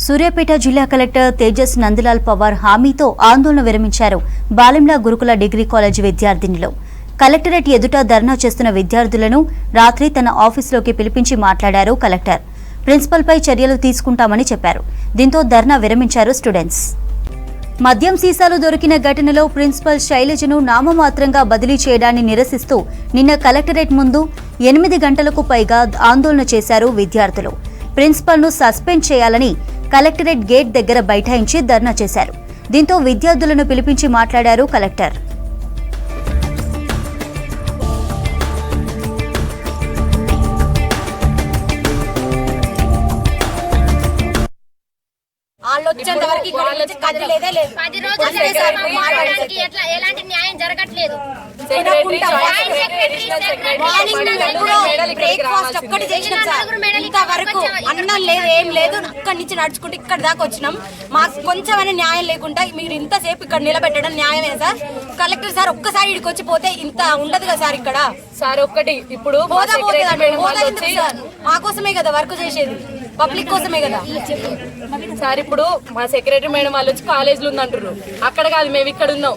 సూర్యాపేట జిల్లా కలెక్టర్ తేజస్ నందలాల్ పవార్ హామీతో ఆందోళన విరమించారు బాలింలా గురుకుల డిగ్రీ కాలేజీ విద్యార్థినులు. కలెక్టరేట్ ఎదుట ధర్నా చేస్తున్న విద్యార్థులను రాత్రి తన ఆఫీసులోకి పిలిపించి మాట్లాడారు కలెక్టర్. ప్రిన్సిపల్పై చర్యలు తీసుకుంటామని చెప్పారు. దీంతో ధర్నా విరమించారు స్టూడెంట్స్. మద్యం సీసాలు దొరికిన ఘటనలో ప్రిన్సిపల్ శైలజను నామమాత్రంగా బదిలీ చేయడాన్ని నిరసిస్తూ నిన్న కలెక్టరేట్ ముందు 8 గంటలకు పైగా ఆందోళన చేశారు విద్యార్థులు. ప్రిన్సిపల్ను సస్పెండ్ చేయాలని కలెక్టరేట్ గేట్ దగ్గర బైఠాయించి ధర్నా చేశారు. దీంతో విద్యార్థులను పిలిపించి మాట్లాడారు కలెక్టర్. ఎలాంటి న్యాయం జరగట్లేదు. బ్రేక్ఫాస్ట్ ఒక్కటి చేసినాం సార్, ఇంతవరకు అన్నం లేదు, ఏం లేదు. అక్కడి నుంచి నడుచుకుంటే ఇక్కడ దాకా వచ్చినాం. మాకు కొంచెమైనా న్యాయం లేకుండా మీరు ఇంతసేపు ఇక్కడ నిలబెట్టడం న్యాయమే సార్? కలెక్టర్ సార్ ఒక్కసారి ఇక్కడికి వచ్చి పోతే ఇంత ఉండదు కదా సార్. ఇక్కడ సార్ ఒక్కటి ఇప్పుడు మా కోసమే కదా వర్క్ చేసేది, పబ్లిక్ కోసమే కదా సార్. ఇప్పుడు మా సెక్రటరీ మేడం వాళ్ళు వచ్చి కాలేజీలో ఉందంటారు, అక్కడ కాదు మేము ఇక్కడ ఉన్నాం.